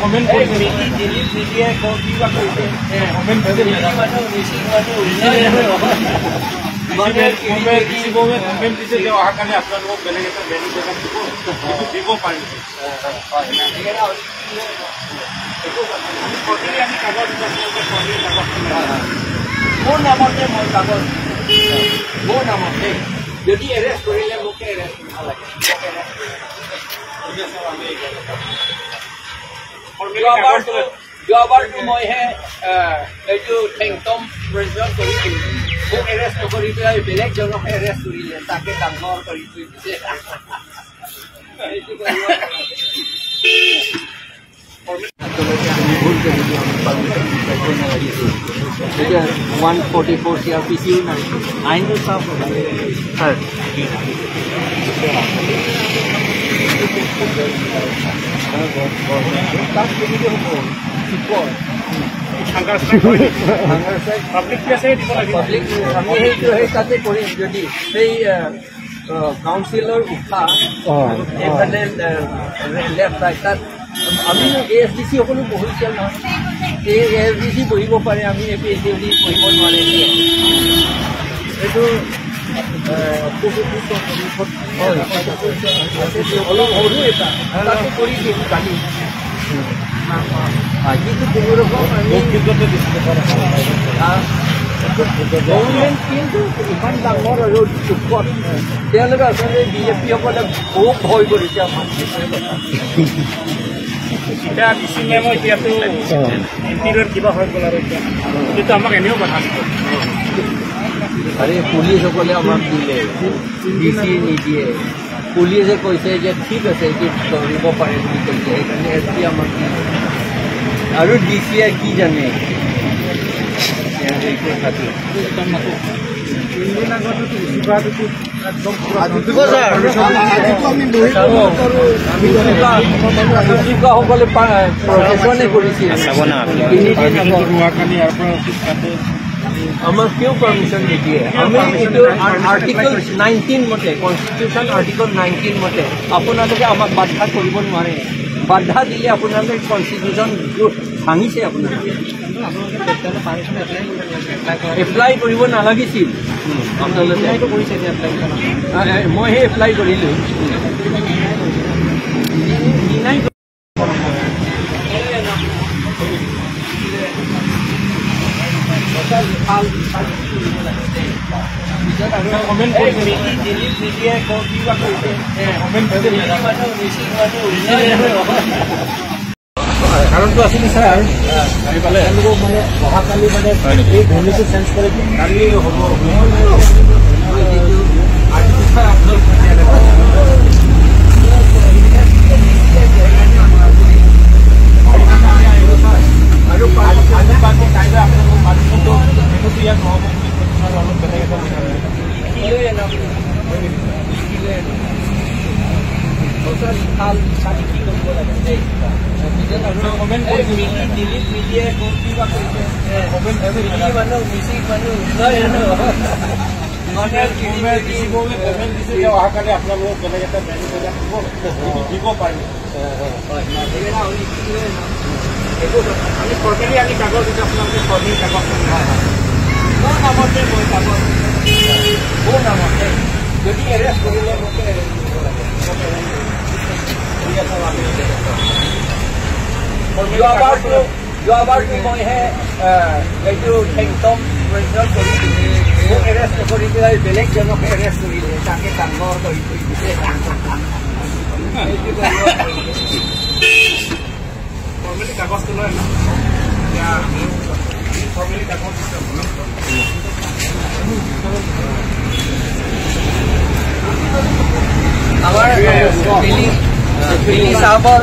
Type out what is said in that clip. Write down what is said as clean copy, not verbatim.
comment কৰিছে দিল্লীত মিডিয়াই কিবা কৰিছে কমেন্ট দিছে যে অহা কাৰণে আপোনালোকক বেলেগ এটা ভেলু জেগাত দিব পাৰিব মোৰ নামতে মই কাগজ মোৰ নামতে যদি এৰেষ্ট কৰিলে মোকে এৰেষ্ট কৰিব লাগে যোৱাবাৰটো মইহে এইটো থেংকম প্ৰেজেণ্ট কৰিছিলোঁ মোক এৰেষ্ট নকৰি পেলাই বেলেগজনক এৰেষ্ট কৰিলে তাকে ডাঙৰ কৰি থৈ দিছে এটা 144 CRPC আইনটো চাওক স্যাৰ তাতে কৰিম যদি সেই কাউন্সিলৰ উঠা এইফালে লেফ্ট ৰাইট তাত আমি ASDC সকলো বহিছিল নহয় এই ASDC বহিব পাৰে আমি APSD বহিব নোৱাৰে এইটো অলপ সৰু এটা তাতে কৰি দিম কালি কিন্তু কোনো ৰকম আমি গভৰ্ণমেণ্ট কিন্তু ইমান ডাঙৰ আৰু দুখত তেওঁলোকে আচলতে BJP-সকলে খুব ভয় কৰিছে আমাক এতিয়া ডিচি মেমো এতিয়াতো ইণ্টিৰিয়ৰ কিবা হৈ গ'ল আৰু এতিয়া কিন্তু আমাক এনেও কথা আৰে পুলিচসকলে আমাক দিলে ডিচি নিদিয়ে পুলিচে কৈছে যে ঠিক আছে এইটো কৰিব পাৰে বুলি কৈছে সেইকাৰণে SP আমাক দিলে আৰু ডিচিয়ে কি জানে আমাক কিয় পাৰমিশন নিদিয়ে আমি এইটো আৰ্টিকল 19 মতে কনষ্টিটিউশ্যন আৰ্টিকল 19 মতে আপোনালোকে আমাক বাধা কৰিব নোৱাৰে বাধা দিলে আপোনালোকে কনষ্টিটিউশ্যন ভাঙিছে আপোনালোকে এপ্লাই কৰিব নালাগিছিল আপোনালোকে মইহে এপ্লাই কৰিলোঁ কমেন্ট কৰিছে দিল্লীত মিডিয়াই কিবা কৰিছে কমেন্ট কাৰণটো আছিলে ছাৰ পালে তেওঁলোকক মানে অহাকালি মানে এই ভূমিটো চেঞ্জ কৰি কালি হ'ব আৰু কাইলৈ আপোনালোক মানুহটো মেনুটো ইয়াত নহ'ব অলপ বেলেগ এটা কমেন্ট কৰিছে দিল্লীত মিডিয়াই কিবা কৰিছে কমেন্ট মিচিং কমেন্ট দিছে যে অহাকালি আপোনালোকক বেলেগ এটা ভেলু জেগাত দিব পাৰিব আমি চৰকাৰী আমি কাগজ দিছোঁ আপোনালোকে চৰকাৰী কাগজ মোৰ নামতে মই কাগজ মোৰ নামতে যদি এৰেষ্ট কৰিলে মোকে এৰেষ্ট কৰিব লাগে যোৱাবাৰটো মইহে এইটো থেংকম প্ৰেজেণ্ট কৰিছিলোঁ মোক এৰেষ্ট নকৰি পেলাই বেলেগজনক এৰেষ্ট কৰিলে তাকে ডাঙৰ কৰি থৈ দিছে ফৰ্মেলি কাগজটো লয় ন এতিয়া ফৰ্মেলি কাগজ আমাৰ দিল্লী চাহাবৰ